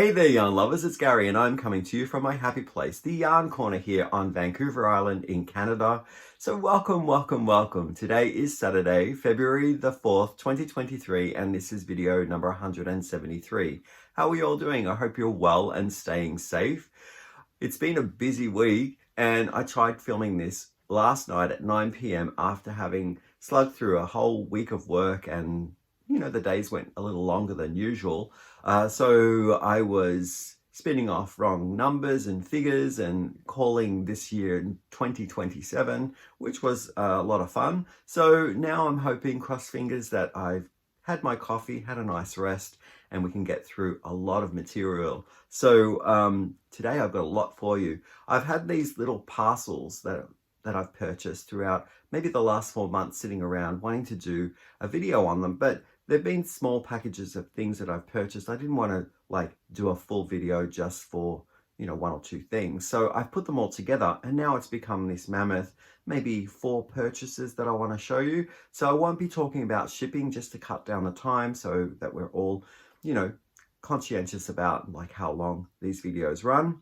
Hey there yarn lovers, it's Gary and I'm coming to you from my happy place, the Yarn Corner here on Vancouver Island in Canada. So welcome. Today is Saturday, February the 4th, 2023, and this is video number 173. How are you all doing? I hope you're well and staying safe. It's been a busy week and I tried filming this last night at 9 p.m. after having slugged through a whole week of work, and the days went a little longer than usual. So I was spinning off wrong numbers and figures and calling this year 2027, which was a lot of fun. So now I'm hoping, cross fingers, that I've had my coffee, had a nice rest, and we can get through a lot of material. So today I've got a lot for you. I've had these little parcels that I've purchased throughout maybe the last 4 months, sitting around wanting to do a video on them, but they've been small packages of things that I've purchased. I didn't want to do a full video just for, one or two things. So I've put them all together and now it's become this mammoth, maybe 4 purchases that I want to show you. So I won't be talking about shipping, just to cut down the time so that we're all, conscientious about how long these videos run.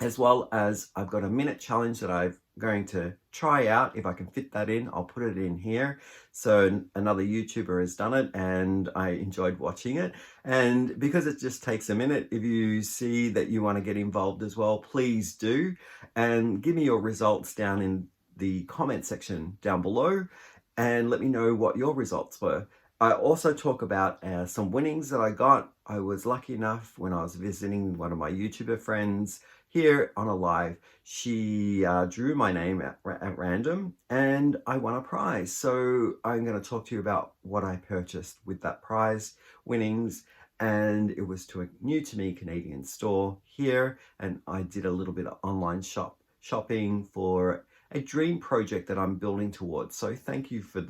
As well as I've got a minute challenge that I'm going to try out. If I can fit that in, I'll put it in here. So another YouTuber has done it and I enjoyed watching it. And because it just takes a minute, if you see that you want to get involved as well, please do. And give me your results down in the comment section down below and let me know what your results were. I also talk about some winnings that I got. I was lucky enough when I was visiting one of my YouTuber friends here on a live. She drew my name at random and I won a prize. So I'm going to talk to you about what I purchased with that prize winnings. And it was to a new to me Canadian store here. And I did a little bit of online shopping for a dream project that I'm building towards. So thank you for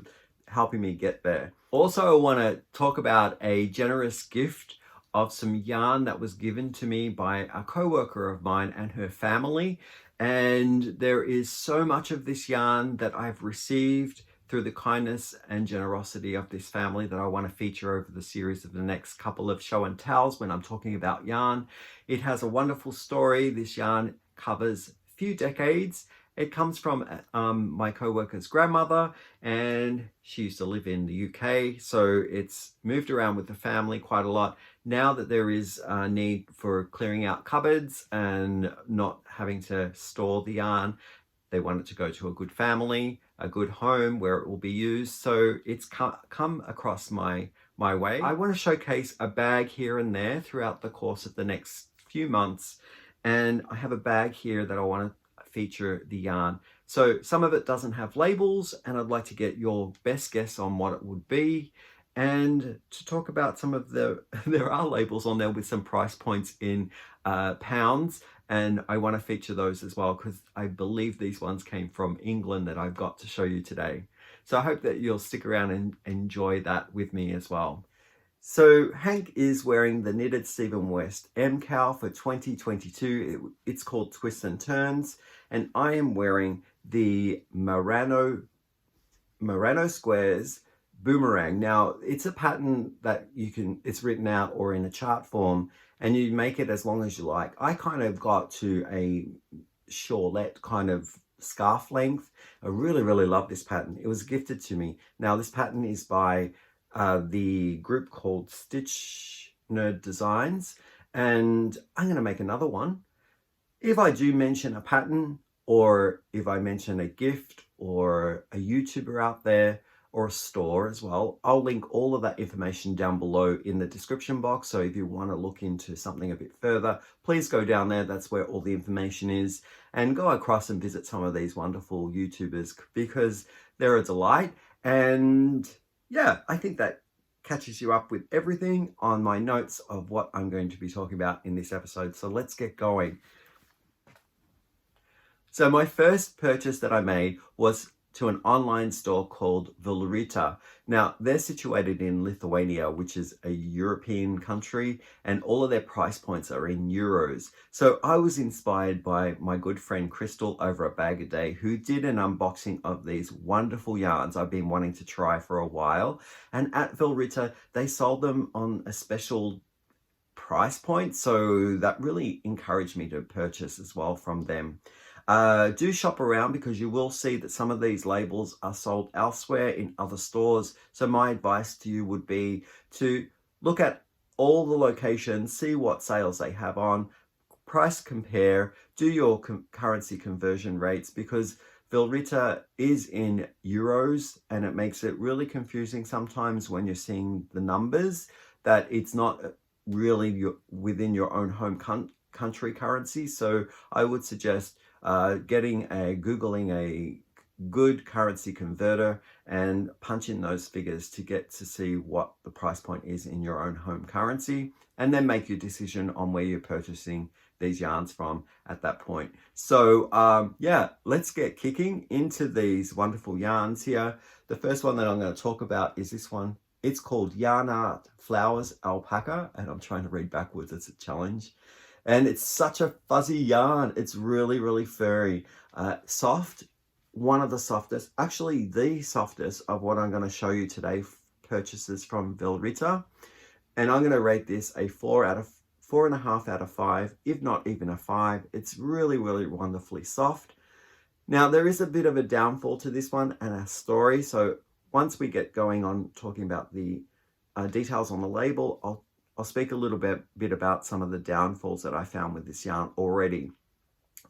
helping me get there. Also, I want to talk about a generous gift of some yarn that was given to me by a co-worker of mine and her family. And there is so much of this yarn that I've received through the kindness and generosity of this family that I want to feature over the series of the next couple of show and tells when I'm talking about yarn. It has a wonderful story. This yarn covers a few decades. It comes from my co-worker's grandmother, and she used to live in the UK, so it's moved around with the family quite a lot. Now that there is a need for clearing out cupboards and not having to store the yarn, they want it to go to a good family, a good home where it will be used. So it's come across my way. I want to showcase a bag here and there throughout the course of the next few months, and I have a bag here that I want to feature the yarn. So some of it doesn't have labels and I'd like to get your best guess on what it would be, and to talk about some of there are labels on there with some price points in pounds, and I want to feature those as well because I believe these ones came from England that I've got to show you today. So I hope that you'll stick around and enjoy that with me as well. So Hank is wearing the knitted Stephen West MKAL for 2022. It's called Twists and Turns. And I am wearing the Murano Squares Boomerang. Now, it's a pattern that it's written out or in a chart form, and you make it as long as you like. I kind of got to a shawlette kind of scarf length. I really love this pattern. It was gifted to me. Now, this pattern is by the group called Stitchnerd Designs, and I'm going to make another one. If I do mention a pattern, or if I mention a gift or a YouTuber out there or a store as well, I'll link all of that information down below in the description box. So if you want to look into something a bit further, please go down there. That's where all the information is, and go across and visit some of these wonderful YouTubers because they're a delight. And yeah, I think that catches you up with everything on my notes of what I'm going to be talking about in this episode. So let's get going. So my first purchase that I made was to an online store called Vilrita. Now, they're situated in Lithuania, which is a European country, and all of their price points are in euros. So I was inspired by my good friend Crystal over at Bag A Day, who did an unboxing of these wonderful yarns I've been wanting to try for a while. And at Vilrita, they sold them on a special price point, so that really encouraged me to purchase as well from them. Do shop around, because you will see that some of these labels are sold elsewhere in other stores. So my advice to you would be to look at all the locations, see what sales they have on, price compare, do your currency conversion rates, because Vilrita is in euros and it makes it really confusing sometimes when you're seeing the numbers, that it's not really within your own home country currency. So I would suggest Googling a good currency converter and punch in those figures to get to see what the price point is in your own home currency, and then make your decision on where you're purchasing these yarns from at that point. So yeah, let's get kicking into these wonderful yarns here. The first one that I'm going to talk about is this one. It's called Yarn Art Flowers Alpaca, and I'm trying to read backwards, it's a challenge. And it's such a fuzzy yarn. It's really, really furry, soft, one of the softest, actually the softest of what I'm going to show you today, purchases from Vilrita. And I'm going to rate this a 4.5 out of 5, if not even a 5. It's really, really wonderfully soft. Now, there is a bit of a downfall to this one and a story. So once we get going on talking about the details on the label, I'll speak a little bit about some of the downfalls that I found with this yarn already.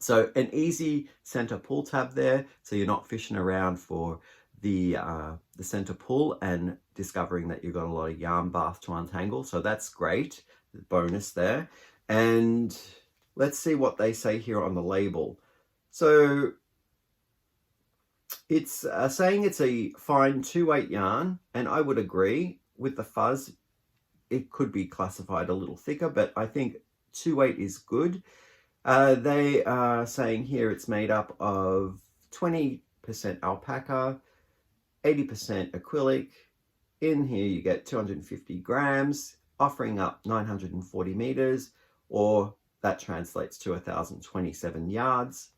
So an easy center pull tab there, so you're not fishing around for the center pull and discovering that you've got a lot of yarn bath to untangle. So that's great, the bonus there. And let's see what they say here on the label. So it's saying it's a fine 2/8 yarn, and I would agree with the fuzz. It could be classified a little thicker, but I think 2/8 is good. They are saying here it's made up of 20% alpaca, 80% acrylic. In here you get 250 grams, offering up 940 meters, or that translates to 1,027 yards.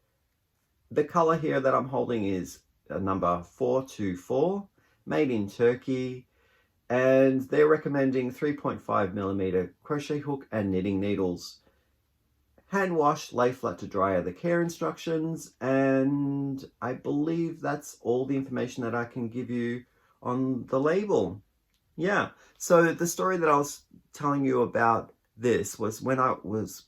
The color here that I'm holding is number 424, made in Turkey. And they're recommending 3.5 millimeter crochet hook and knitting needles. Hand wash, lay flat to dry are the care instructions, and I believe that's all the information that I can give you on the label. Yeah, so the story that I was telling you about this was when I was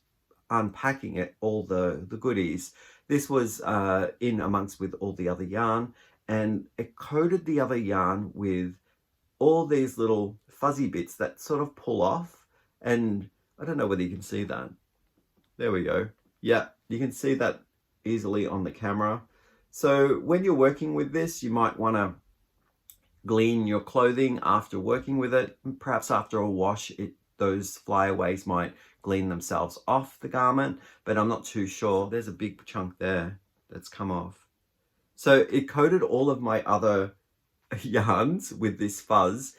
unpacking it, all the goodies. This was in amongst with all the other yarn, and it coated the other yarn with all these little fuzzy bits that sort of pull off. And I don't know whether you can see that. There we go. Yeah, you can see that easily on the camera. So when you're working with this, you might want to glean your clothing after working with it. Perhaps after a wash, those flyaways might glean themselves off the garment, but I'm not too sure. There's a big chunk there that's come off. So it coated all of my other yarns with this fuzz.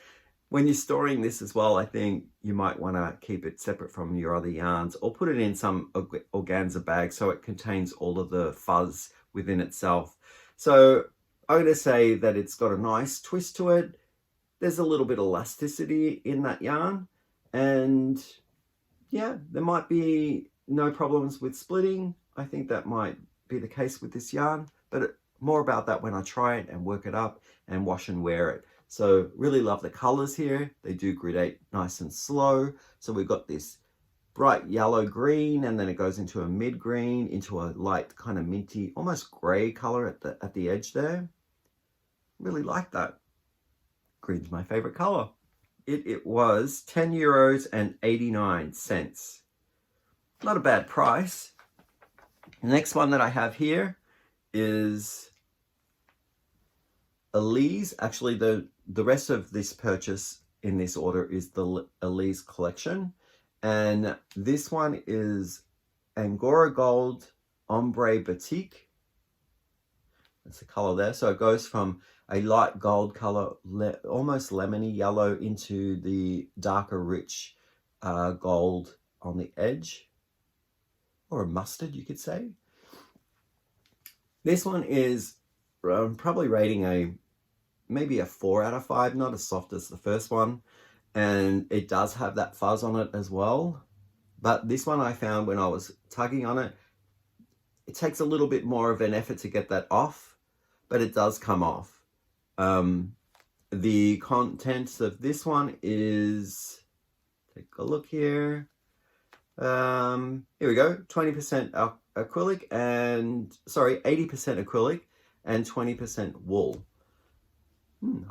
When you're storing this as well, I think you might want to keep it separate from your other yarns, or put it in some organza bag so it contains all of the fuzz within itself. So I'm going to say that it's got a nice twist to it. There's a little bit of elasticity in that yarn, and yeah, there might be no problems with splitting. I think that might be the case with this yarn, but more about that when I try it and work it up and wash and wear it. So really love the colors here. They do gradate nice and slow. So we've got this bright yellow green, and then it goes into a mid green, into a light kind of minty, almost gray color at the edge there. Really like that. Green's my favorite color. It was €10.89. Not a bad price. The next one that I have here is Elise. Actually, the rest of this purchase in this order is the Elise collection, and this one is Angora Gold Ombre Batik. That's the color there. So it goes from a light gold color, almost lemony yellow, into the darker rich gold on the edge, or a mustard, you could say. This one is probably rating maybe a 4 out of 5, not as soft as the first one. And it does have that fuzz on it as well. But this one I found when I was tugging on it, it takes a little bit more of an effort to get that off, but it does come off. The contents of this one is, take a look here. Here we go, 20% acrylic and, sorry, 80% acrylic and 20% wool.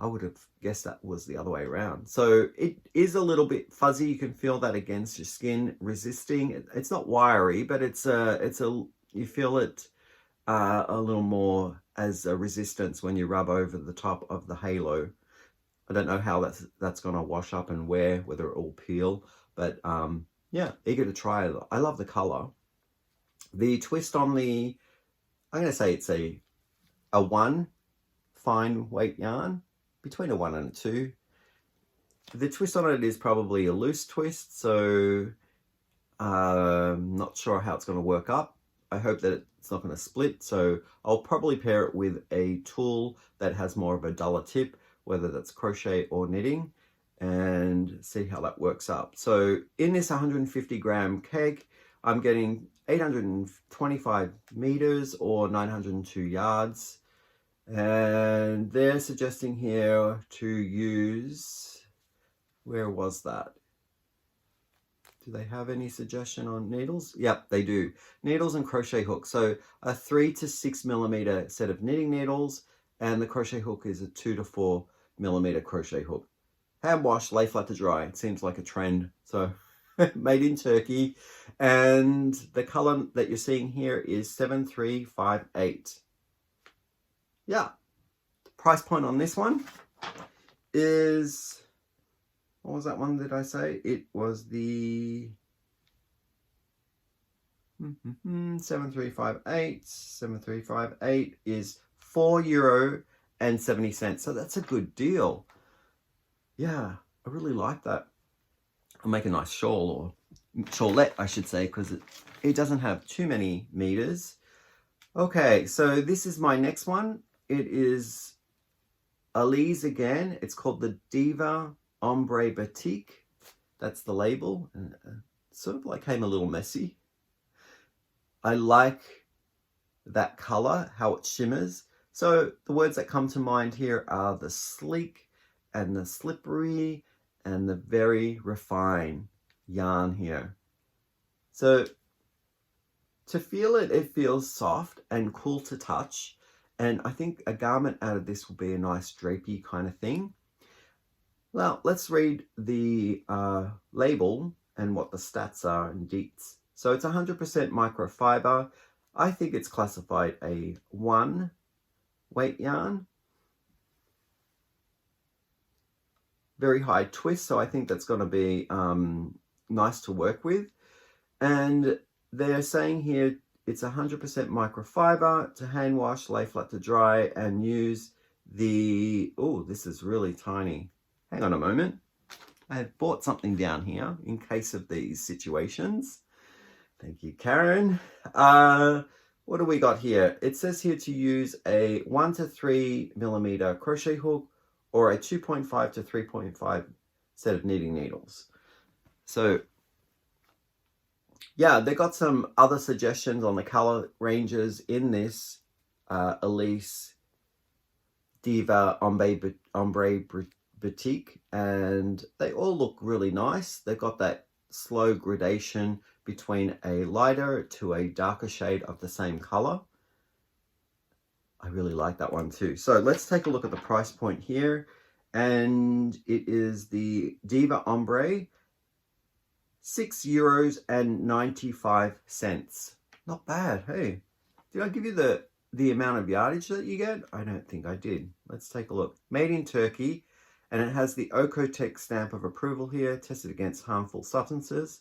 I would have guessed that was the other way around. So it is a little bit fuzzy. You can feel that against your skin, resisting. It's not wiry, but you feel it a little more as a resistance when you rub over the top of the halo. I don't know how that's going to wash up and wear, whether it will peel, but yeah, eager to try it. I love the color. The twist on the, I'm going to say it's a 1 fine weight yarn, between a 1 and a 2. The twist on it is probably a loose twist, so not sure how it's going to work up. I hope that it's not going to split, so I'll probably pair it with a tool that has more of a duller tip, whether that's crochet or knitting, and see how that works up. So in this 150 gram keg, I'm getting 825 meters or 902 yards. And they're suggesting here to use, where was that? Do they have any suggestion on needles? Yep, they do. Needles and crochet hooks. So a 3 to 6 millimeter set of knitting needles, and the crochet hook is a 2 to 4 millimeter crochet hook. Hand wash, lay flat to dry. It seems like a trend. So made in Turkey. And the color that you're seeing here is 7358. Yeah, the price point on this one is, what was that one that I say? It was the 7358. 7358 is €4.70. So that's a good deal. Yeah, I really like that. I'll make a nice shawl, or shawlette, I should say, because it doesn't have too many meters. Okay, so this is my next one. It is Alize again. It's called the Diva Ombre Batik. That's the label. And sort of like came a little messy. I like that color, how it shimmers. So the words that come to mind here are the sleek and the slippery and the very refined yarn here. So to feel it, it feels soft and cool to touch. And I think a garment out of this will be a nice drapey kind of thing. Well, let's read the label and what the stats are and deets. So it's 100% microfiber. I think it's classified a 1 weight yarn. Very high twist, so I think that's going to be nice to work with. And they're saying here it's 100% microfiber, to hand wash, lay flat to dry, and use the, oh, this is really tiny. Hang on a moment. I have bought something down here in case of these situations. Thank you, Karen. What do we got here? It says here to use a 1 to 3 millimeter crochet hook or a 2.5 to 3.5 set of knitting needles. So yeah, they got some other suggestions on the color ranges in this Alize Diva Ombre Batik, and they all look really nice. They've got that slow gradation between a lighter to a darker shade of the same color. I really like that one too. So let's take a look at the price point here, and it is the Diva Ombre, €6.95. Not bad, hey. Did I give you the amount of yardage that you get? I don't think I did. Let's take a look. Made in Turkey, and it has the Okotek stamp of approval here, tested against harmful substances.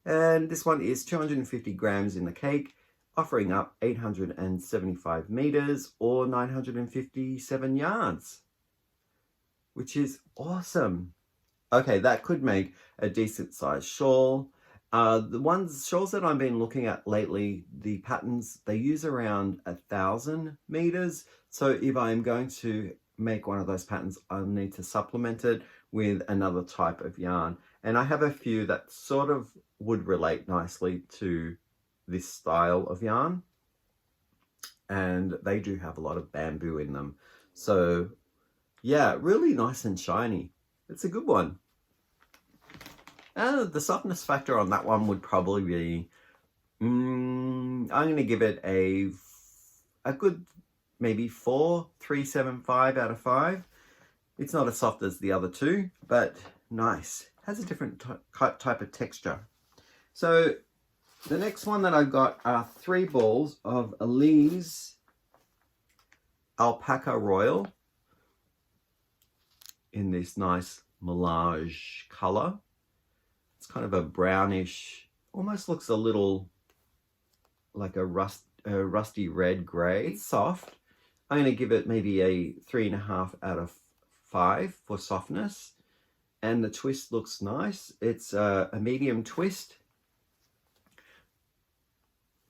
And this one is 250 grams in the cake, offering up 875 meters or 957 yards, which is awesome. Okay, that could make a decent sized shawl. The shawls that I've been looking at lately, the patterns, they use around 1,000 meters. So if I'm going to make one of those patterns, I'll need to supplement it with another type of yarn. And I have a few that sort of would relate nicely to this style of yarn. And they do have a lot of bamboo in them. So yeah, really nice and shiny. It's a good one. The softness factor on that one would probably be, I'm going to give it a good maybe 3.75 out of 5. It's not as soft as the other two, but nice. Has a different type of texture. So the next one that I've got are 3 balls of Elise Alpaca Royal in this nice melange color. It's kind of a brownish, almost looks a little like a rusty red gray. It's soft. I'm going to give it maybe a 3.5 out of 5 for softness. And the twist looks nice. It's a medium twist.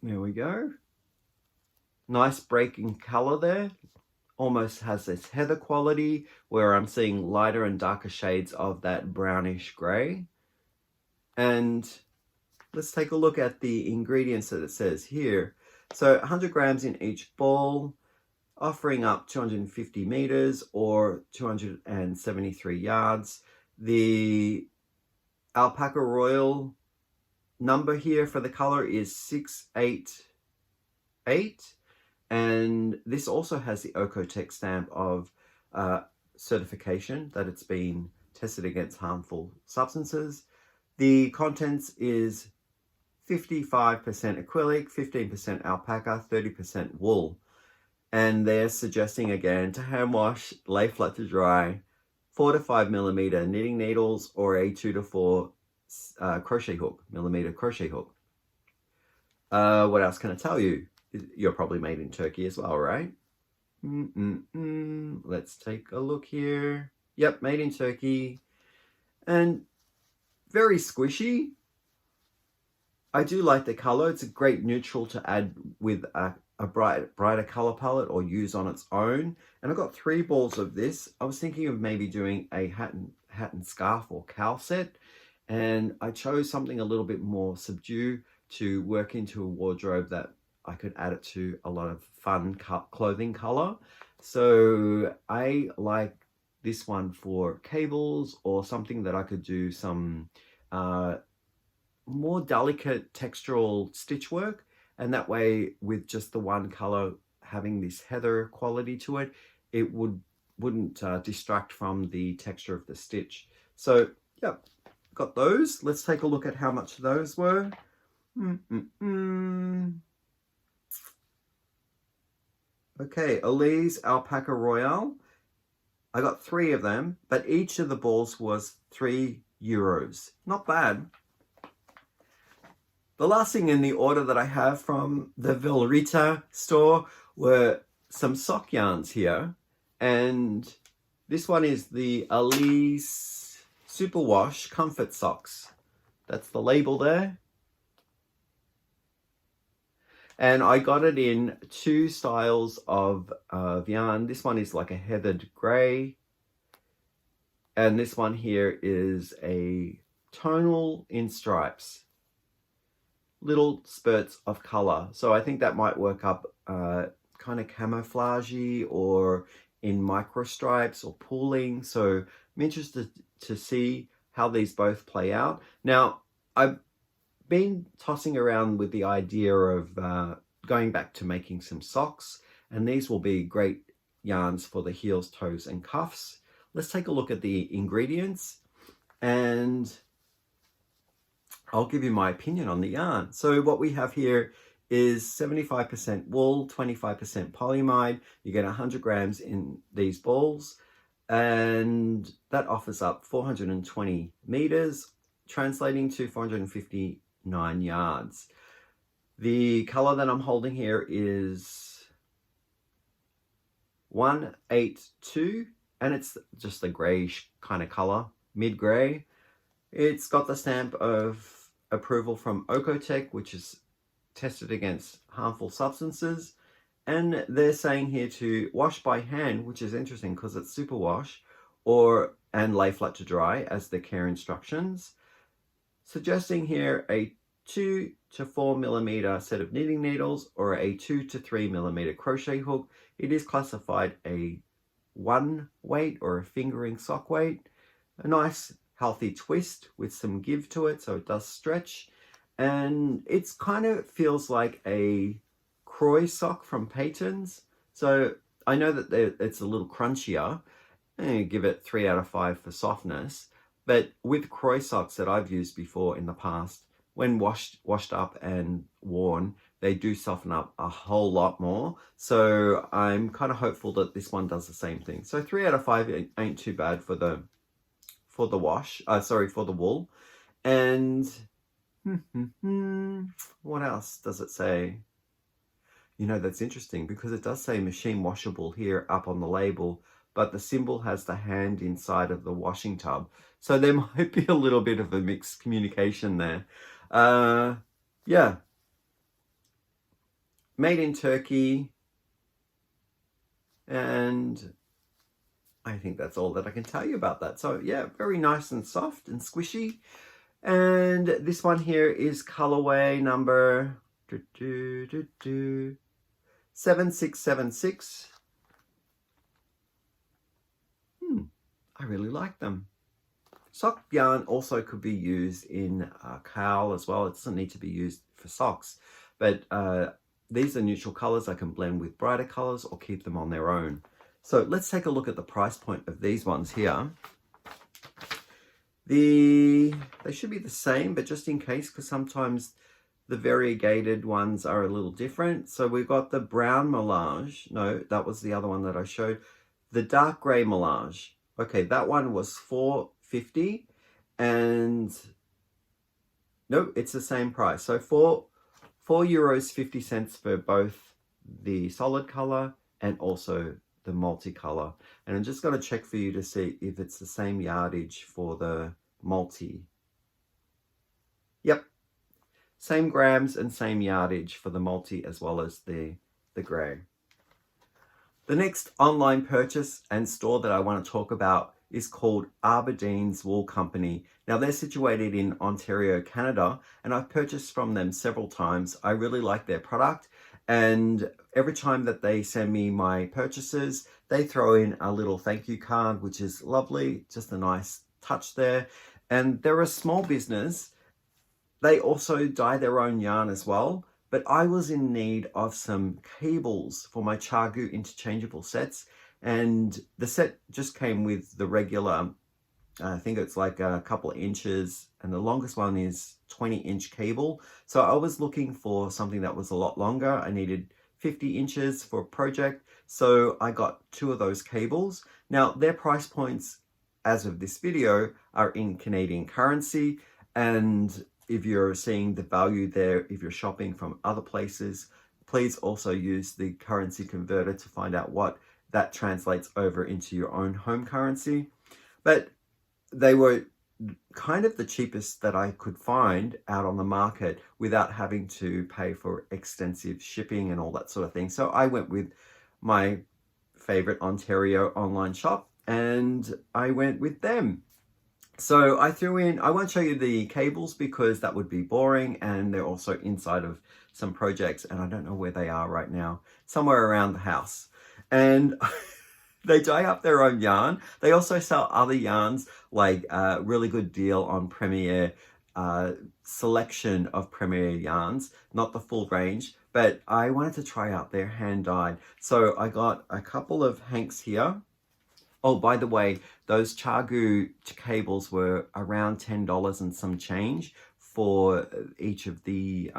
There we go. Nice breaking color there. Almost has this heather quality where I'm seeing lighter and darker shades of that brownish gray. And let's take a look at the ingredients that it says here. So 100 grams in each ball, offering up 250 meters or 273 yards. The Alpaca Royal number here for the color is 688. And this also has the Oeko-Tex stamp of certification that it's been tested against harmful substances. The contents is 55% acrylic, 15% alpaca, 30% wool. And they're suggesting again to hand wash, lay flat to dry, 4 to 5 millimeter knitting needles or a 2 to 4 millimeter crochet hook. What else can I tell you? You're probably made in Turkey as well, right? Let's take a look here. Yep, made in Turkey. And very squishy. I do like the color. It's a great neutral to add with a brighter color palette or use on its own. And I've got 3 balls of this. I was thinking of maybe doing a hat and scarf or cowl set. And I chose something a little bit more subdued to work into a wardrobe that I could add it to a lot of fun clothing color. So I like this one for cables or something that I could do some more delicate textural stitch work. And that way, with just the one color having this heather quality to it, it wouldn't distract from the texture of the stitch. So yeah, got those. Let's take a look at how much those were. Okay, Elise Alpaca Royale. I got 3 of them, but each of the balls was €3. Not bad. The last thing in the order that I have from the Vilrita store were some sock yarns here. And this one is the Elise Superwash Comfort Socks. That's the label there. And I got it in 2 styles of yarn. This one is like a heathered gray. And this one here is a tonal in stripes. Little spurts of color. So I think that might work up kind of camouflagey or in micro stripes or pooling. So I'm interested to see how these both play out. Now, I've been tossing around with the idea of going back to making some socks, and these will be great yarns for the heels, toes, and cuffs. Let's take a look at the ingredients, and I'll give you my opinion on the yarn. So what we have here is 75% wool, 25% polyamide. You get 100 grams in these balls, and that offers up 420 meters, translating to 459 yards. The color that I'm holding here is 182, and it's just a grayish kind of color, mid-gray. It's got the stamp of approval from Oeko-Tex, which is tested against harmful substances. And they're saying here to wash by hand, which is interesting because it's superwash, or and lay flat to dry as the care instructions. Suggesting here a 2 to 4 millimeter set of knitting needles or a 2 to 3 millimeter crochet hook. It is classified a 1 weight or a fingering sock weight. A nice healthy twist with some give to it so it does stretch, and it's kind of feels like a Croy sock from Peyton's. So I know that it's a little crunchier. I'm give it 3 out of 5 for softness, but with Croy socks that I've used before in the past, when washed up and worn, they do soften up a whole lot more. So I'm kind of hopeful that this one does the same thing. So 3 out of 5 ain't too bad for the wash. Sorry, for the wool. And what else does it say? You know, that's interesting because it does say machine washable here up on the label, but the symbol has the hand inside of the washing tub. So there might be a little bit of a mixed communication there. Yeah. Made in Turkey. And I think that's all that I can tell you about that. So yeah, very nice and soft and squishy. And this one here is colorway number 7676. I really like them. Sock yarn also could be used in MKAL as well. It doesn't need to be used for socks, but these are neutral colors. I can blend with brighter colors or keep them on their own. So let's take a look at the price point of these ones here. They should be the same, but just in case, because sometimes the variegated ones are a little different. So we've got the brown melange. No, that was the other one that I showed. The dark gray melange. Okay, that one was $4.50, and no, it's the same price. So €4.50 for both the solid color and also the multicolor. And I'm just going to check for you to see if it's the same yardage for the multi. Yep, same grams and same yardage for the multi as well as the gray. The next online purchase and store that I want to talk about is called Aberdeen's Wool Company. Now they're situated in Ontario, Canada, and I've purchased from them several times. I really like their product, and every time that they send me my purchases, they throw in a little thank you card, which is lovely, just a nice touch there. And they're a small business. They also dye their own yarn as well. But I was in need of some cables for my Chargu interchangeable sets, and the set just came with the regular, I think it's like a couple of inches, and the longest one is 20-inch cable. So I was looking for something that was a lot longer. I needed 50 inches for a project, so I got 2 of those cables. Now their price points as of this video are in Canadian currency, and if you're seeing the value there, if you're shopping from other places, please also use the currency converter to find out what that translates over into your own home currency. But they were kind of the cheapest that I could find out on the market without having to pay for extensive shipping and all that sort of thing. So I went with my favorite Ontario online shop, and I went with them. So I threw in, I won't show you the cables because that would be boring, and they're also inside of some projects, and I don't know where they are right now, somewhere around the house. And they dye up their own yarn. They also sell other yarns, like a really good deal on Premier, selection of Premier yarns, not the full range, but I wanted to try out their hand dyed. So I got a couple of hanks here. Oh, by the way, those Chargu cables were around $10 and some change for each of the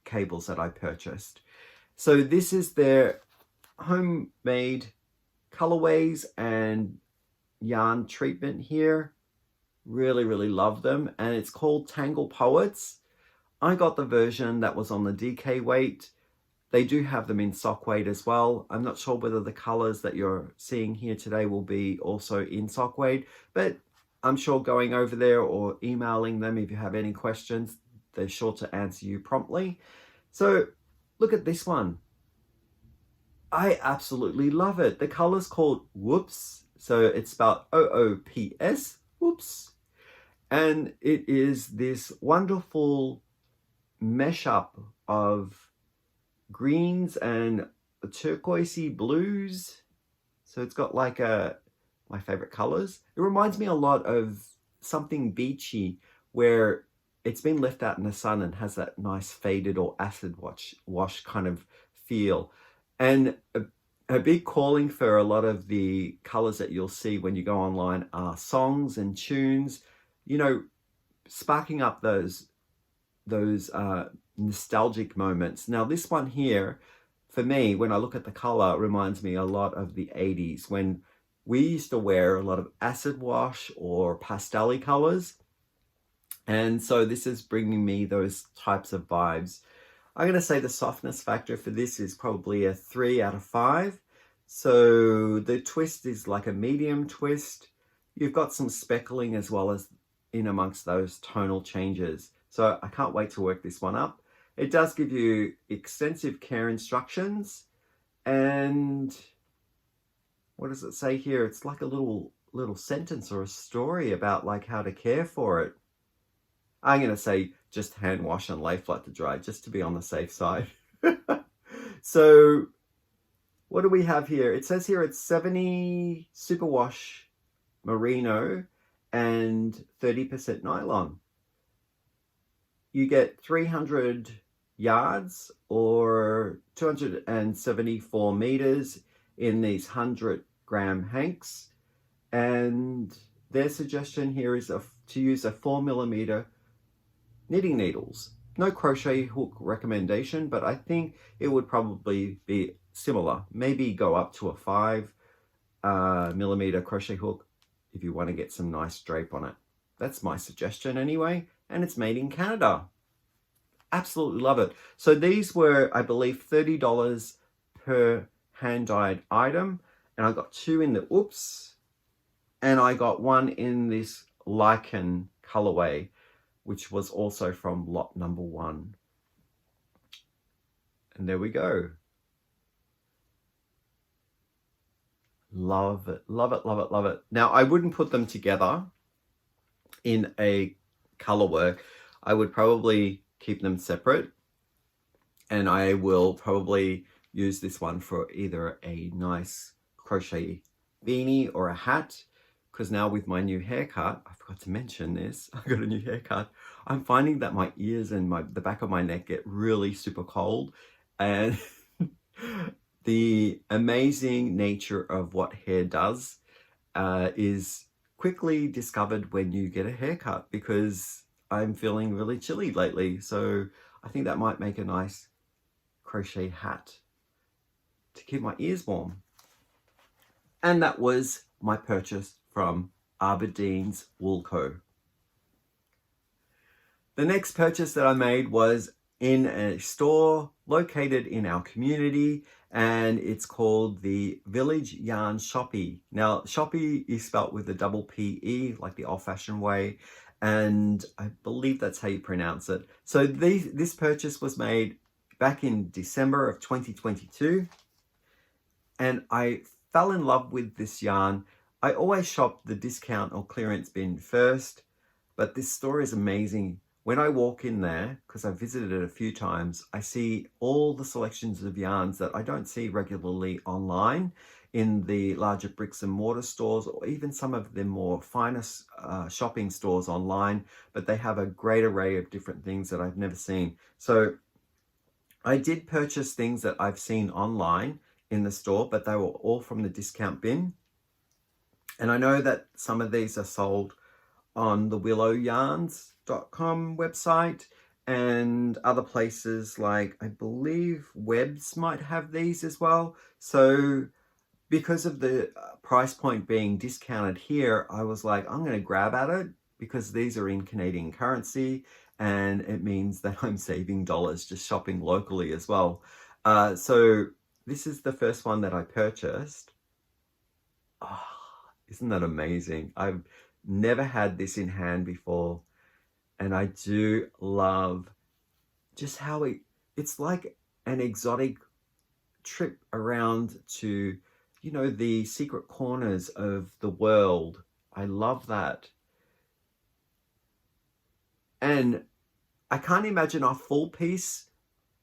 cables that I purchased. So this is their homemade colorways and yarn treatment here. Really, really love them. And it's called Tangle Poets. I got the version that was on the DK weight. They do have them in sock weight as well. I'm not sure whether the colors that you're seeing here today will be also in sock weight, but I'm sure going over there or emailing them if you have any questions, they're sure to answer you promptly. So look at this one. I absolutely love it. The color's called Whoops So it's spelled OOPS. Whoops. And it is this wonderful mesh up of greens and turquoisey blues. So it's got like my favorite colors. It reminds me a lot of something beachy where it's been left out in the sun and has that nice faded or acid wash kind of feel. And a big calling for a lot of the colors that you'll see when you go online are songs and tunes, you know, sparking up those nostalgic moments. Now this one here, for me, when I look at the color, reminds me a lot of the 80s when we used to wear a lot of acid wash or pastel colors. And so this is bringing me those types of vibes. I'm going to say the softness factor for this is probably a 3 out of 5. So the twist is like a medium twist. You've got some speckling as well as in amongst those tonal changes. So I can't wait to work this one up. It does give you extensive care instructions. And what does it say here? It's like a little sentence or a story about like how to care for it. I'm going to say just hand wash and lay flat to dry, just to be on the safe side. So what do we have here? It says here it's 70 superwash merino and 30% nylon. You get 300 yards or 274 meters in these 100-gram hanks. And their suggestion here is to use a 4mm knitting needles. No crochet hook recommendation, but I think it would probably be similar. Maybe go up to a 5mm crochet hook if you want to get some nice drape on it. That's my suggestion anyway, and it's made in Canada. Absolutely love it. So these were, I believe, $30 per hand-dyed item, and I got 2 in the Oops, and I got 1 in this lichen colorway, which was also from lot number 1. And there we go. Love it, love it, love it, love it. Now, I wouldn't put them together in a color work. I would probably keep them separate, and I will probably use this one for either a nice crochet beanie or a hat, because now with my new haircut, I forgot to mention this, I got a new haircut. I'm finding that my ears and the back of my neck get really super cold, and the amazing nature of what hair does is quickly discovered when you get a haircut, because I'm feeling really chilly lately. So I think that might make a nice crochet hat to keep my ears warm. And that was my purchase from Aberdeen's Wool Co. The next purchase that I made was in a store located in our community, and it's called the Village Yarn Shoppy. Now, Shoppy is spelt with a double P-E, like the old-fashioned way, and I believe that's how you pronounce it. So this purchase was made back in December of 2022, and I fell in love with this yarn. I always shop the discount or clearance bin first, but this store is amazing. When I walk in there, because I've visited it a few times, I see all the selections of yarns that I don't see regularly online in the larger bricks and mortar stores, or even some of the more finest shopping stores online, but they have a great array of different things that I've never seen. So I did purchase things that I've seen online in the store, but they were all from the discount bin. And I know that some of these are sold on the willowyarns.com website and other places, like I believe Webs might have these as well. So because of the price point being discounted here, I was like, I'm going to grab at it because these are in Canadian currency, and it means that I'm saving dollars just shopping locally as well. So this is the first one that I purchased. Oh, isn't that amazing? I've never had this in hand before, and I do love just how it's like an exotic trip around to you know, the secret corners of the world. I love that. And I can't imagine a full piece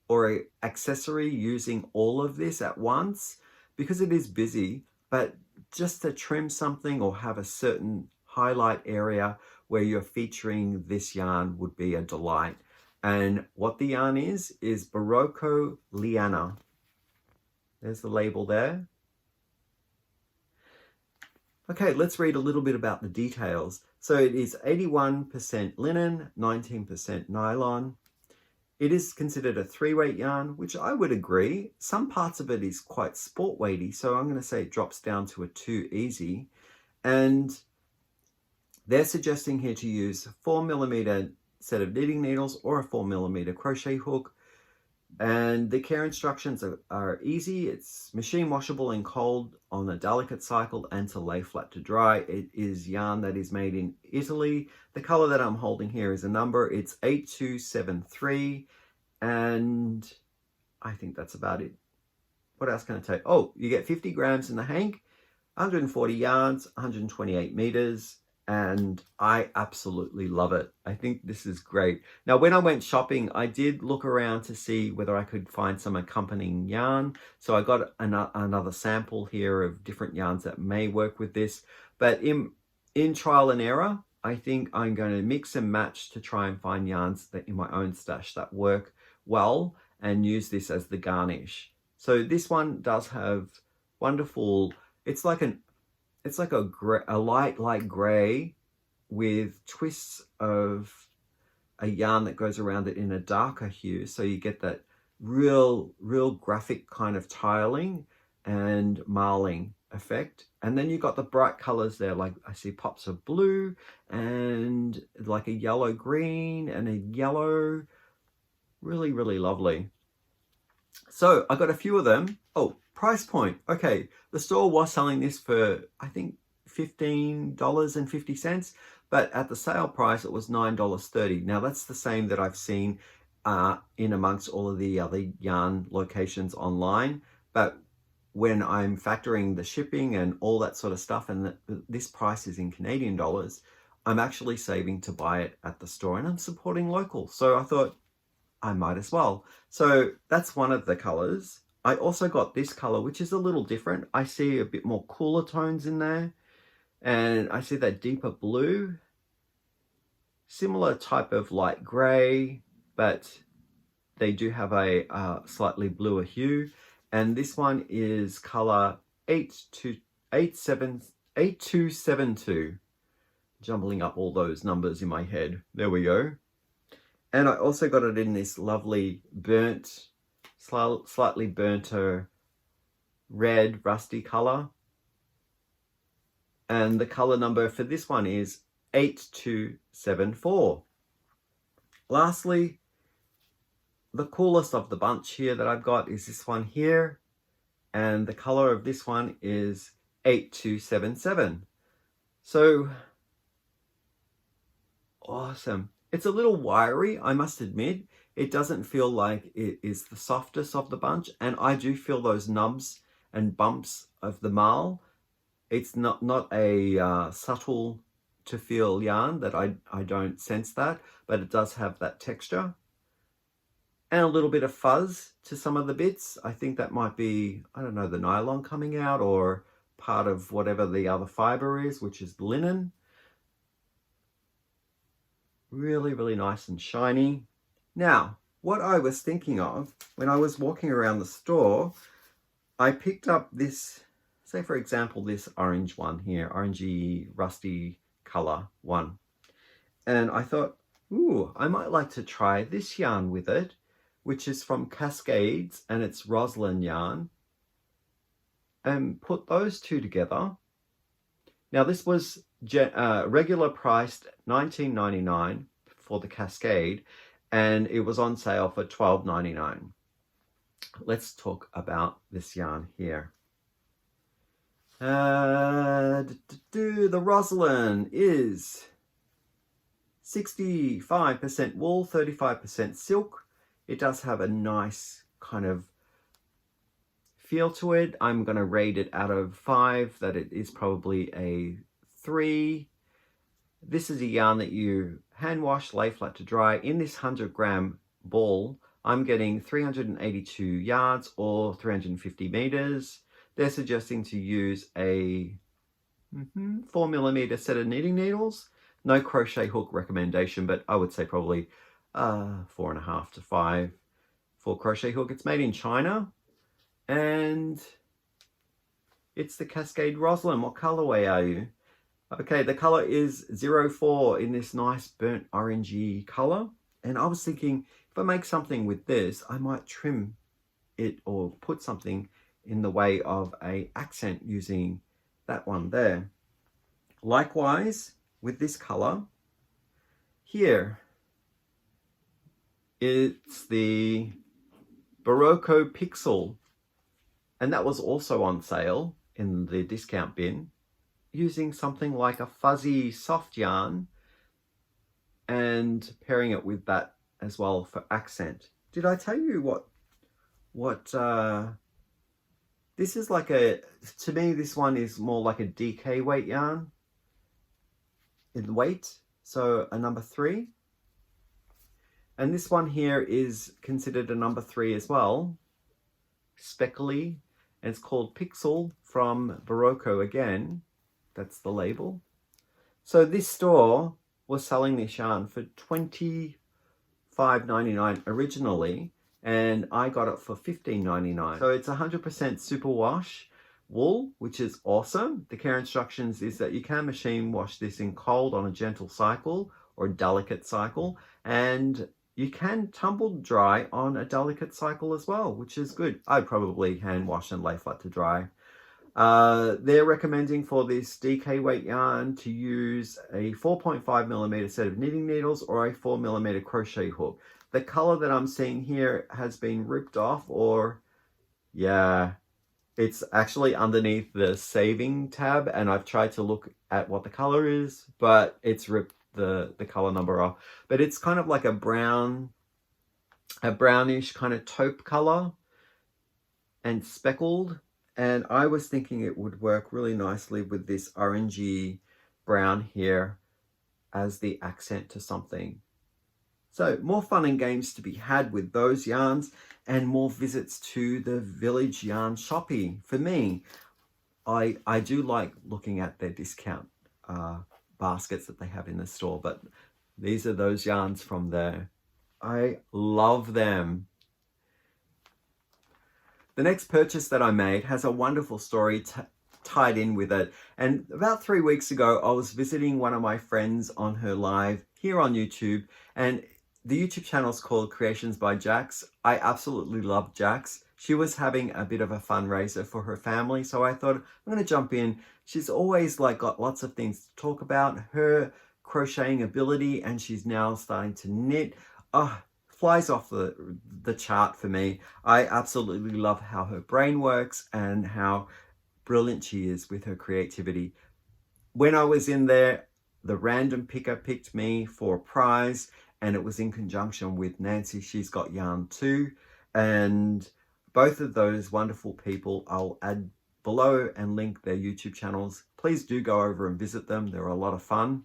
or an accessory using all of this at once because it is busy, but just to trim something or have a certain highlight area where you're featuring this yarn would be a delight. And what the yarn is Barocco Liana. There's the label there. Okay, let's read a little bit about the details. So it is 81% linen, 19% nylon. It is considered a 3-weight yarn, which I would agree. Some parts of it is quite sport weighty, so I'm going to say it drops down to a 2 easy. And they're suggesting here to use a 4mm set of knitting needles or a 4mm crochet hook. And the care instructions are easy. It's machine washable and cold on a delicate cycle and to lay flat to dry. It is yarn that is made in Italy. The color that I'm holding here is a number. It's 8273. And I think that's about it. What else can I take? Oh, you get 50 grams in the hank, 140 yards, 128 meters. And I absolutely love it. I think this is great. Now, when I went shopping, I did look around to see whether I could find some accompanying yarn. So I got another sample here of different yarns that may work with this. But in trial and error, I think I'm going to mix and match to try and find yarns that in my own stash that work well and use this as the garnish. So this one does have wonderful, it's like a light gray with twists of a yarn that goes around it in a darker hue. So you get that real graphic kind of tiling and marling effect. And then you've got the bright colors there, like I see pops of blue and like a yellow green and a yellow. Really, really lovely. So I got a few of them. Oh, price point. Okay, the store was selling this for, I think, $15.50, but at the sale price, it was $9.30. Now, that's the same that I've seen in amongst all of the other yarn locations online. But when I'm factoring the shipping and all that sort of stuff, and this price is in Canadian dollars, I'm actually saving to buy it at the store, and I'm supporting local. So I thought, I might as well. So that's one of the colors. I also got this color, which is a little different. I see a bit more cooler tones in there. And I see that deeper blue. Similar type of light gray, but they do have a slightly bluer hue. And this one is color 8272. Jumbling up all those numbers in my head. There we go. And I also got it in this lovely burnt, slightly burnt red, rusty color. And the color number for this one is 8274. Lastly, the coolest of the bunch here that I've got is this one here. And the color of this one is 8277. So, awesome. It's a little wiry, I must admit. It doesn't feel like it is the softest of the bunch, and I do feel those nubs and bumps of the marl. It's not a subtle to feel yarn that I don't sense that, but it does have that texture. And a little bit of fuzz to some of the bits. I think that might be, I don't know, the nylon coming out or part of whatever the other fiber is, which is linen. Really, really nice and shiny. Now, what I was thinking of when I was walking around the store, I picked up this, say for example, this orange one here, orangey, rusty color one. And I thought, ooh, I might like to try this yarn with it, which is from Cascades, and it's roslyn yarn. And put those two together. Now this was regular priced $19.99 for the Cascade, and it was on sale for $12.99. Let's talk about this yarn here. The roslyn is 65% wool, 35% silk. It does have a nice kind of feel to it. I'm going to rate it out of 5 that it is probably a 3. This is a yarn that you hand wash, lay flat to dry. In this 100-gram ball, I'm getting 382 yards or 350 meters. They're suggesting to use a 4mm set of knitting needles. No crochet hook recommendation, but I would say probably 4.5 to 5 for crochet hook. It's made in China, and it's the Cascade Roslyn. What colorway are you? Okay, the color is 04 in this nice burnt orangey color. And I was thinking, if I make something with this, I might trim it or put something in the way of a accent using that one there. Likewise, with this color here, it's the Barocco Pixel, and that was also on sale in the discount bin, using something like a fuzzy soft yarn and pairing it with that as well for accent. Did I tell you what this is like to me, this one is more like a DK weight yarn in weight, so a number 3. And this one here is considered a number 3 as well, speckly, and it's called Pixel from Barocco again. That's the label. So this store was selling this yarn for $25.99 originally, and I got it for $15.99. So it's 100% superwash wool, which is awesome. The care instructions is that you can machine wash this in cold on a gentle cycle or a delicate cycle, and you can tumble dry on a delicate cycle as well, which is good. I'd probably hand wash and lay flat to dry. They're recommending for this DK weight yarn to use a 4.5mm set of knitting needles or a 4mm crochet hook. The color that I'm seeing here has been ripped off, or yeah, it's actually underneath the saving tab, and I've tried to look at what the color is, but it's ripped the color number off. But it's kind of like a brownish kind of taupe color and speckled. And I was thinking it would work really nicely with this orangey brown here as the accent to something. So more fun and games to be had with those yarns, and more visits to the Village Yarn Shoppy. For me, I do like looking at their discount baskets that they have in the store, but these are those yarns from there. I love them. The next purchase that I made has a wonderful story tied in with it. And about 3 weeks ago, I was visiting one of my friends on her live here on YouTube, and the YouTube channel is called Creations by Jax. I absolutely love Jax. She was having a bit of a fundraiser for her family, so I thought I'm going to jump in. She's always got lots of things to talk about, her crocheting ability, and she's now starting to knit. Flies off the chart for me. I absolutely love how her brain works and how brilliant she is with her creativity. When I was in there, the random picker picked me for a prize, and it was in conjunction with Nancy. She's got yarn too, and both of those wonderful people I'll add below and link their YouTube channels. Please do go over and visit them. They're a lot of fun.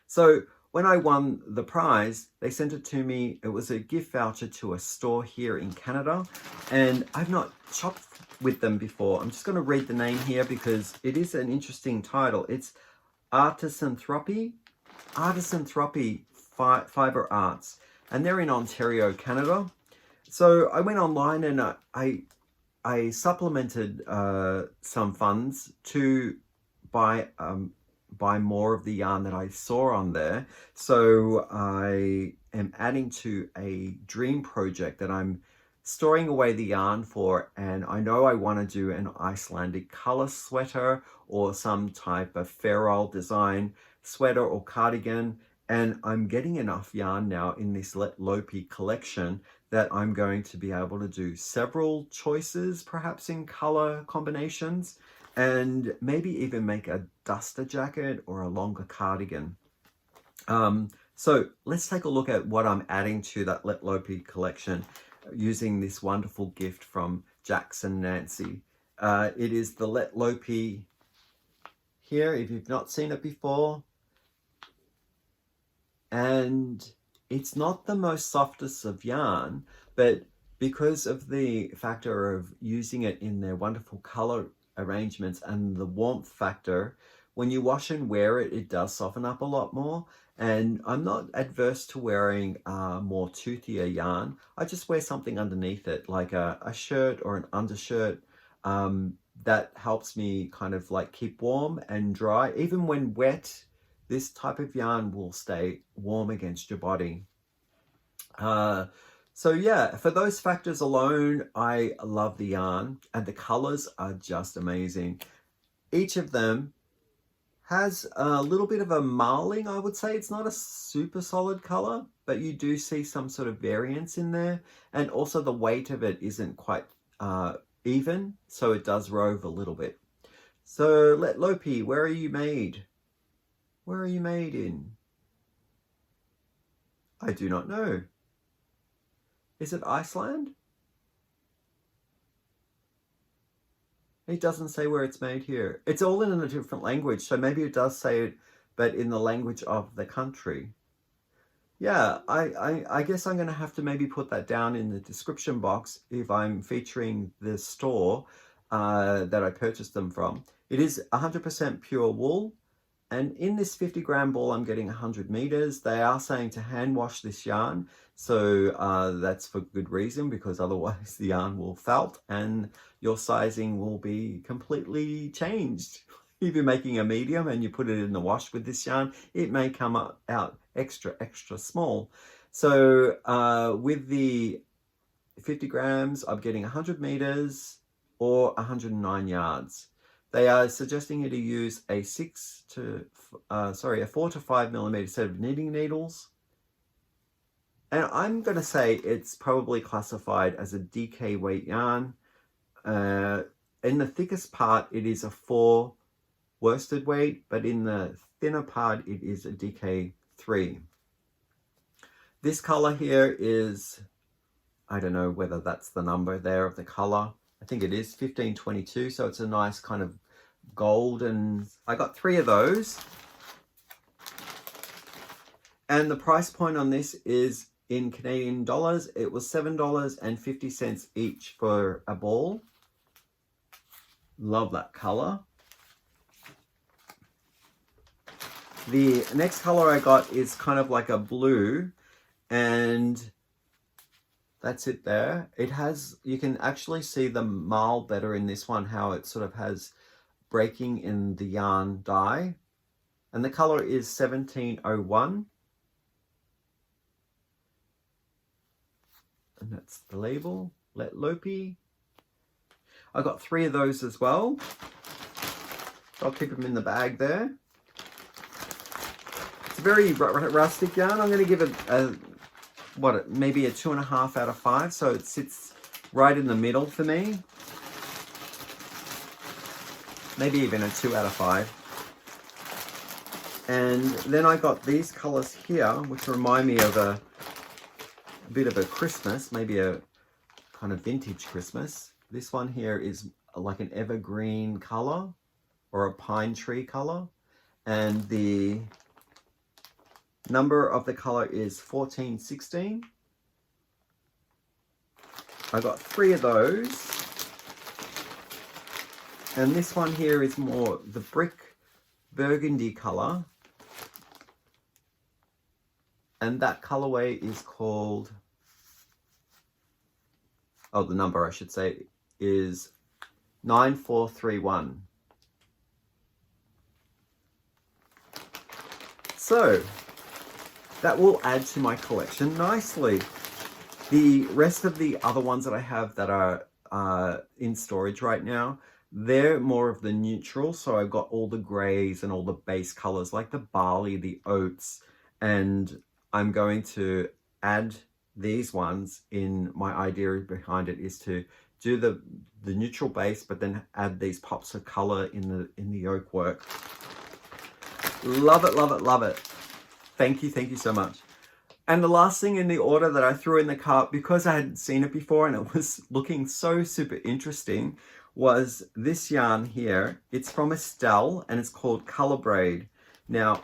So when I won the prize, they sent it to me. It was a gift voucher to a store here in Canada, and I've not shopped with them before. I'm just going to read the name here because it is an interesting title. It's Artisanthropy Fiber Arts, and they're in Ontario, Canada. So I went online and I supplemented some funds to buy more of the yarn that I saw on there. So I am adding to a dream project that I'm storing away the yarn for, and I know I want to do an Icelandic color sweater or some type of feral design sweater or cardigan, and I'm getting enough yarn now in this LettLopi collection that I'm going to be able to do several choices, perhaps in color combinations, and maybe even make a duster jacket or a longer cardigan. So let's take a look at what I'm adding to that LettLopi collection using this wonderful gift from Jackson Nancy. It is the LettLopi here, if you've not seen it before. And it's not the most softest of yarn, but because of the factor of using it in their wonderful color arrangements and the warmth factor, when you wash and wear it, it does soften up a lot more. And I'm not adverse to wearing more toothier yarn. I just wear something underneath it, like a shirt or an undershirt. That helps me kind of like keep warm and dry. Even when wet, this type of yarn will stay warm against your body. So yeah, for those factors alone, I love the yarn, and the colors are just amazing. Each of them has a little bit of a marling, I would say. It's not a super solid color, but you do see some sort of variance in there. And also the weight of it isn't quite even, so it does rove a little bit. So LettLopi, where are you made? Where are you made in? I do not know. Is it Iceland? It doesn't say where it's made here. It's all in a different language, so maybe it does say it, but in the language of the country. Yeah, I guess I'm going to have to maybe put that down in the description box if I'm featuring the store that I purchased them from. It is 100% pure wool. And in this 50-gram ball, I'm getting 100 meters. They are saying to hand wash this yarn. So that's for good reason, because otherwise the yarn will felt and your sizing will be completely changed. If you're making a medium and you put it in the wash with this yarn, it may come out extra small. So with the 50 grams, I'm getting 100 meters or 109 yards. They are suggesting you to use a 4 to 5 millimeter set of knitting needles. And I'm going to say it's probably classified as a DK weight yarn. In the thickest part, it is a 4 worsted weight, but in the thinner part, it is a DK 3. This color here is, I don't know whether that's the number there of the color. I think it is 1522, so it's a nice kind of golden. I got 3 of those. And the price point on this is in Canadian dollars. It was $7.50 each for a ball. Love that color. The next color I got is kind of like a blue, and that's it there. It has, you can actually see the marl better in this one, how it sort of has breaking in the yarn dye. And the color is 1701. And that's the label, LettLopi. I got 3 of those as well. I'll keep them in the bag there. It's a very rustic yarn. I'm going to give it maybe a 2.5 out of 5. So it sits right in the middle for me. Maybe even a 2 out of 5. And then I got these colors here, which remind me of a bit of a Christmas, maybe a kind of vintage Christmas. This one here is like an evergreen color or a pine tree color. And the number of the color is 1416. I got 3 of those. And this one here is more the brick burgundy color. And that colorway is called, oh, the number I should say is 9431. So that will add to my collection nicely. The rest of the other ones that I have that are in storage right now, they're more of the neutral. So I've got all the grays and all the base colors like the barley, the oats, and I'm going to add these ones in. My idea behind it is to do the neutral base, but then add these pops of color in the yoke work. Love it, love it, love it. Thank you so much. And the last thing in the order that I threw in the cart, because I hadn't seen it before and it was looking so super interesting, was this yarn here. It's from Estelle and it's called Colourbraid. Now,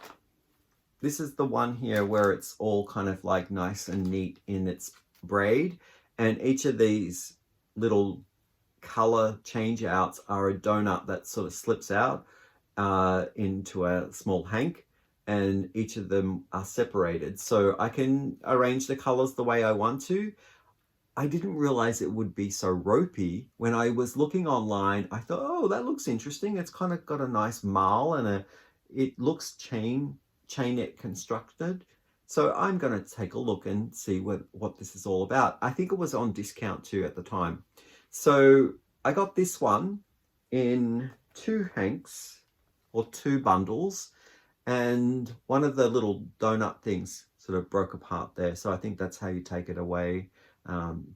this is the one here where it's all kind of like nice and neat in its braid. And each of these little color change outs are a donut that sort of slips out into a small hank, and each of them are separated. So I can arrange the colors the way I want to. I didn't realize it would be so ropey. When I was looking online, I thought, oh, that looks interesting. It's kind of got a nice marl and it looks chainette constructed. So I'm going to take a look and see what this is all about. I think it was on discount too at the time. So I got this one in 2 hanks or 2 bundles, and one of the little donut things sort of broke apart there. So I think that's how you take it away.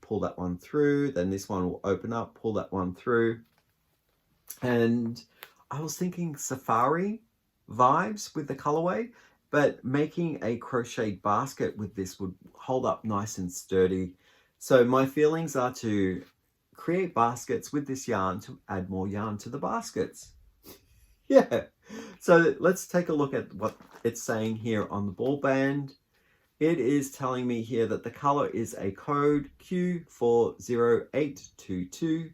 Pull that one through, then this one will open up, pull that one through. And I was thinking safari vibes with the colorway, but making a crocheted basket with this would hold up nice and sturdy. So my feelings are to create baskets with this yarn to add more yarn to the baskets. Yeah, so let's take a look at what it's saying here on the ball band. It is telling me here that the color is a code Q40822.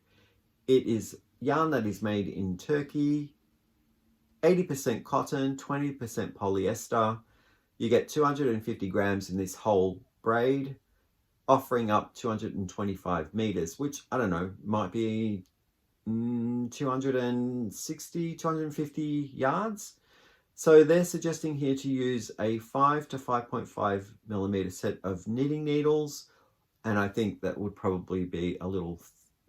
It is yarn that is made in Turkey, 80% cotton, 20% polyester. You get 250 grams in this whole braid, offering up 225 meters, which I don't know, might be 260, 250 yards. So they're suggesting here to use a 5 to 5.5 millimeter set of knitting needles. And I think that would probably be a little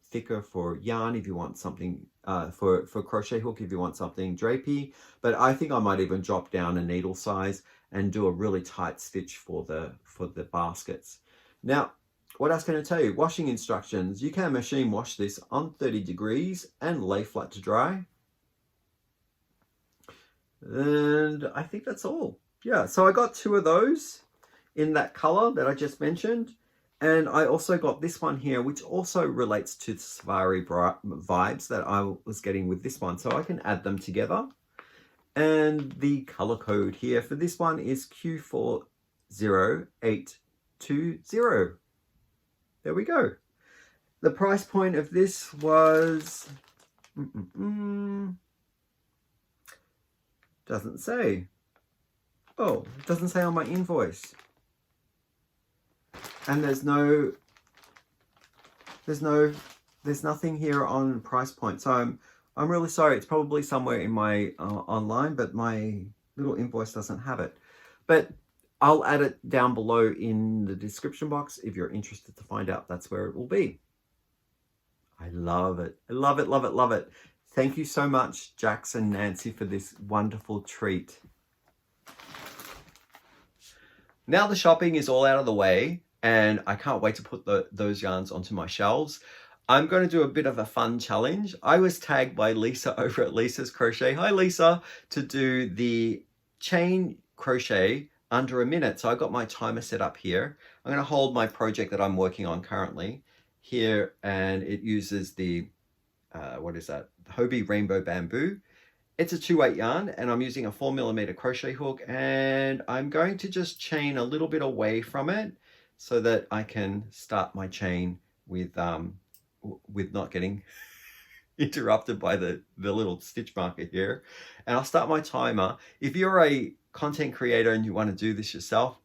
thicker for yarn if you want something, for crochet hook if you want something drapey. But I think I might even drop down a needle size and do a really tight stitch for the baskets. Now, what else can I tell you? Washing instructions. You can machine wash this on 30 degrees and lay flat to dry. And I think that's all. Yeah, so I got 2 of those in that color that I just mentioned. And I also got this one here, which also relates to the safari vibes that I was getting with this one. So I can add them together. And the color code here for this one is Q40820. There we go. The price point of this was... doesn't say. Oh, it doesn't say on my invoice. And there's nothing here on price point. So I'm really sorry. It's probably somewhere in my online, but my little invoice doesn't have it. But I'll add it down below in the description box if you're interested to find out. That's where it will be. I love it. I love it, love it, love it. Thank you so much, Jax and Nancy, for this wonderful treat. Now the shopping is all out of the way, and I can't wait to put those yarns onto my shelves. I'm going to do a bit of a fun challenge. I was tagged by Lisa over at Lisa's Crochet. Hi, Lisa, to do the chain crochet under a minute. So I got my timer set up here. I'm going to hold my project that I'm working on currently here, and it uses the, what is that? Hobie Rainbow Bamboo. It's a 2/8 yarn, and I'm using a 4mm crochet hook, and I'm going to just chain a little bit away from it so that I can start my chain with not getting interrupted by the little stitch marker here. And I'll start my timer. If you're a content creator and you want to do this yourself,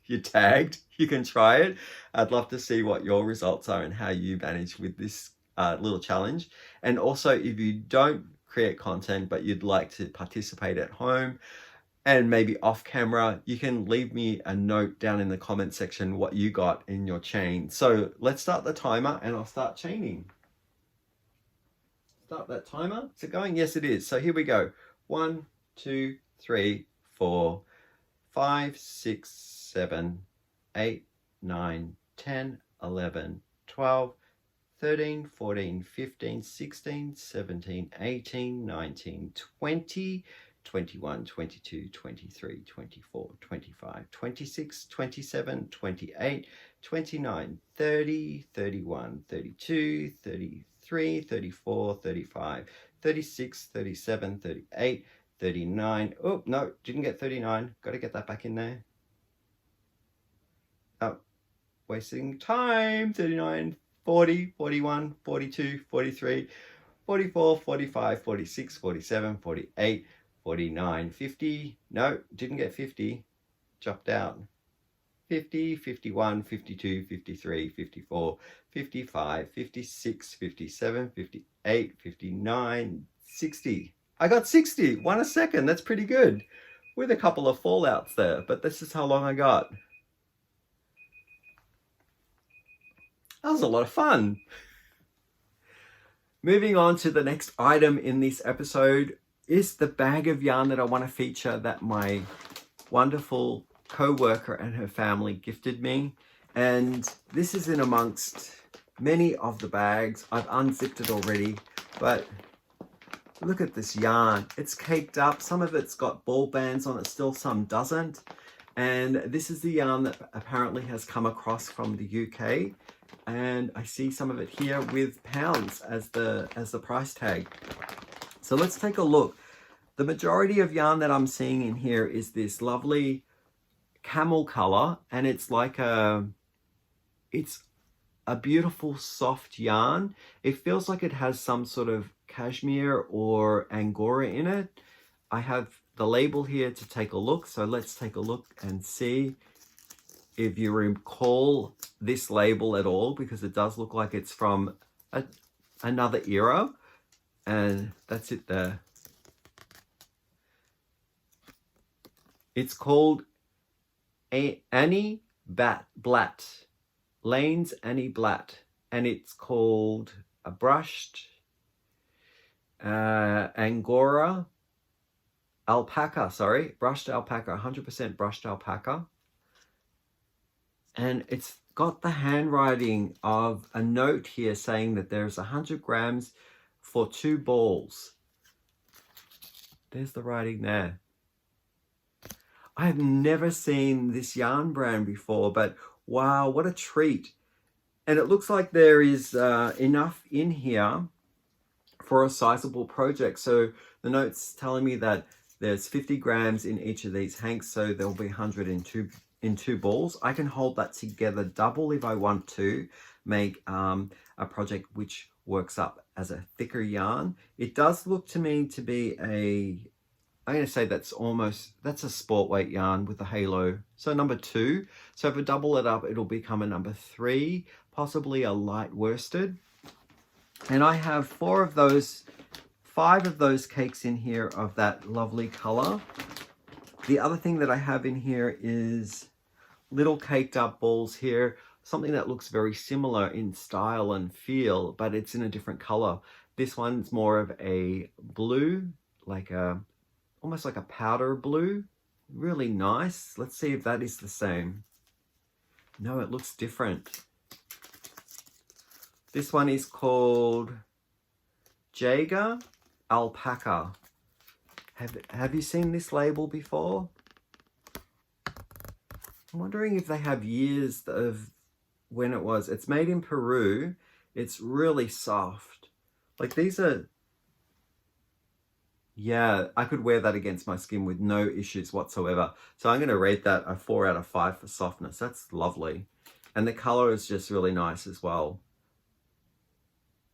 you're tagged, you can try it. I'd love to see what your results are and how you manage with this little challenge. And also, if you don't create content but you'd like to participate at home and maybe off camera, you can leave me a note down in the comment section what you got in your chain. So let's start the timer and I'll start chaining. Start that timer. Is it going? Yes, it is. So here we go. 1, 2, 3, 4, 5, 6, 7, 8, 9, 10, 11, 12, 13, 14, 15, 16, 17, 18, 19, 20, 21, 22, 23, 24, 25, 26, 27, 28, 29, 30, 31, 32, 33, 34, 35, 36, 37, 38, 39. Oh, no, didn't get 39. Got to get that back in there. Oh, wasting time. 39, 40, 41, 42, 43, 44, 45, 46, 47, 48, 49, 50. No, didn't get 50. Dropped out. 50, 51, 52, 53, 54, 55, 56, 57, 58, 59, 60. I got 60. Won a second. That's pretty good. With a couple of fallouts there, but this is how long I got. That was a lot of fun. Moving on to the next item in this episode is the bag of yarn that I want to feature that my wonderful co-worker and her family gifted me. And this is in amongst many of the bags. I've unzipped it already, but look at this yarn. It's caked up. Some of it's got ball bands on it still, some doesn't. And this is the yarn that apparently has come across from the UK. And I see some of it here with pounds as the price tag. So let's take a look. The majority of yarn that I'm seeing in here is this lovely camel color, and it's like it's a beautiful soft yarn. It feels like it has some sort of cashmere or angora in it. I have the label here to take a look, so let's take a look and see if you recall this label at all, because it does look like it's from another era. And that's it there. It's called Annie Blatt. Lane's Annie Blatt. And it's called a brushed Angora alpaca, brushed alpaca, 100% brushed alpaca. And it's got the handwriting of a note here saying that there's 100 grams for 2 balls. There's the writing there. I have never seen this yarn brand before, but wow, what a treat. And it looks like there is enough in here for a sizable project. So the note's telling me that there's 50 grams in each of these hanks, so there'll be 100 in 2 balls. I can hold that together double if I want to make a project which works up as a thicker yarn. It does look to me to be I'm going to say that's a sport weight yarn with a halo. So number 2. So if I double it up, it'll become a number 3, possibly a light worsted. And I have 5 of those cakes in here of that lovely color. The other thing that I have in here is little caked up balls here, something that looks very similar in style and feel, but it's in a different color. This one's more of a blue, almost like a powder blue. Really nice. Let's see if that is the same. No, it looks different. This one is called Jaeger Alpaca. Have you seen this label before? I'm wondering if they have years of when it was. It's made in Peru. It's really soft. Like these are, yeah, I could wear that against my skin with no issues whatsoever. So I'm going to rate that a 4 out of 5 for softness. That's lovely. And the color is just really nice as well.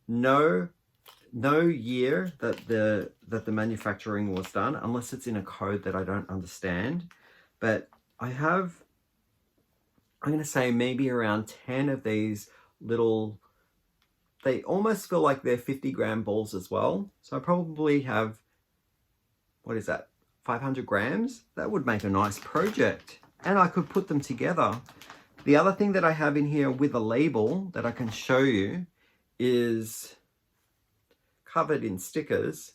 No year that the manufacturing was done, unless it's in a code that I don't understand. But I have, I'm going to say maybe around 10 of these little, they almost feel like they're 50 gram balls as well. So I probably have, what is that, 500 grams? That would make a nice project. And I could put them together. The other thing that I have in here with a label that I can show you is covered in stickers,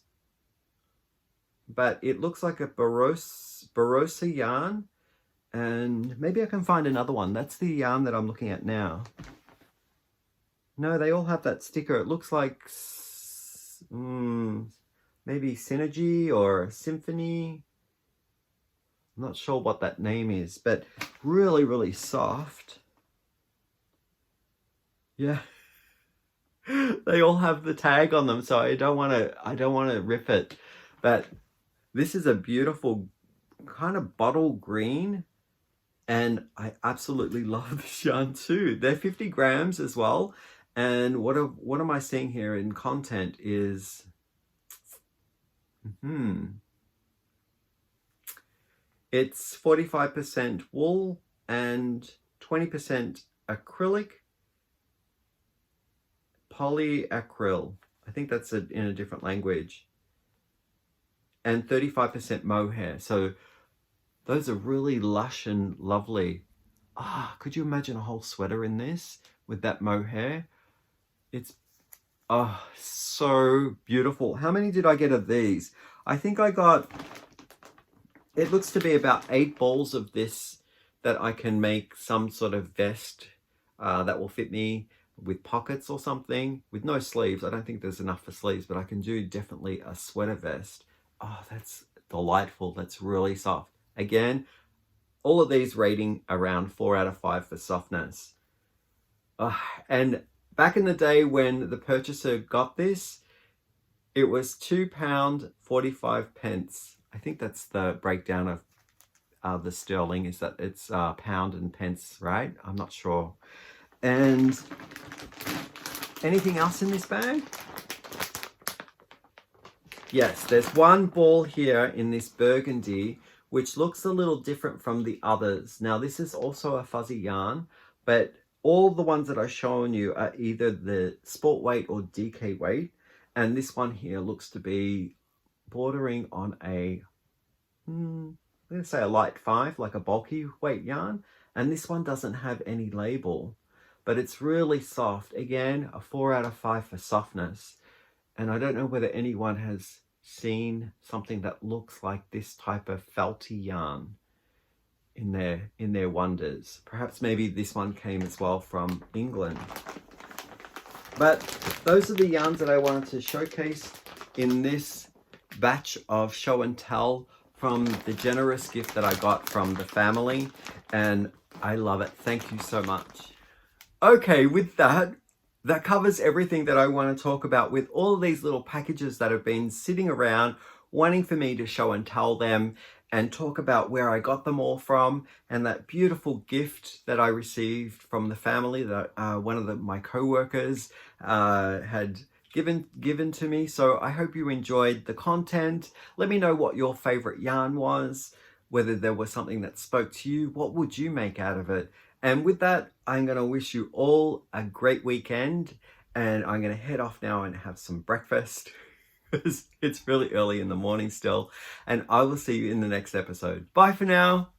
but it looks like a Barossa yarn, and maybe I can find another one. That's the yarn that I'm looking at now. No, they all have that sticker. It looks like maybe Synergy or Symphony. I'm not sure what that name is, but really, really soft. Yeah. They all have the tag on them, so I don't want to rip it. But this is a beautiful kind of bottle green, and I absolutely love this yarn too. They're 50 grams as well. And what am I seeing here in content is it's 45% wool and 20% acrylic, polyacryl. I think that's in a different language. And 35% mohair. So those are really lush and lovely. Could you imagine a whole sweater in this with that mohair? It's so beautiful. How many did I get of these? I think I got, it looks to be about 8 balls of this that I can make some sort of vest that will fit me with pockets or something, with no sleeves. I don't think there's enough for sleeves, but I can do definitely a sweater vest. Oh, that's delightful. That's really soft. Again, all of these rating around 4 out of 5 for softness. And back in the day when the purchaser got this, it was £2.45. I think that's the breakdown of the sterling, is that it's pound and pence, right? I'm not sure. And anything else in this bag? Yes, there's one ball here in this burgundy, which looks a little different from the others. Now, this is also a fuzzy yarn, but all the ones that I've shown you are either the sport weight or DK weight. And this one here looks to be bordering on a, I'm going to say a light 5, like a bulky weight yarn. And this one doesn't have any label, but it's really soft. Again, a 4 out of 5 for softness. And I don't know whether anyone has seen something that looks like this type of felty yarn in their wonders. Perhaps maybe this one came as well from England. But those are the yarns that I wanted to showcase in this batch of show and tell from the generous gift that I got from the family, and I love it. Thank you so much. Okay, with that covers everything that I want to talk about with all of these little packages that have been sitting around wanting for me to show and tell them and talk about where I got them all from, and that beautiful gift that I received from the family that one of my co-workers had given to me. So I hope you enjoyed the content. Let me know what your favorite yarn was, whether there was something that spoke to you. What would you make out of it? And with that, I'm going to wish you all a great weekend, and I'm going to head off now and have some breakfast because it's really early in the morning still, and I will see you in the next episode. Bye for now.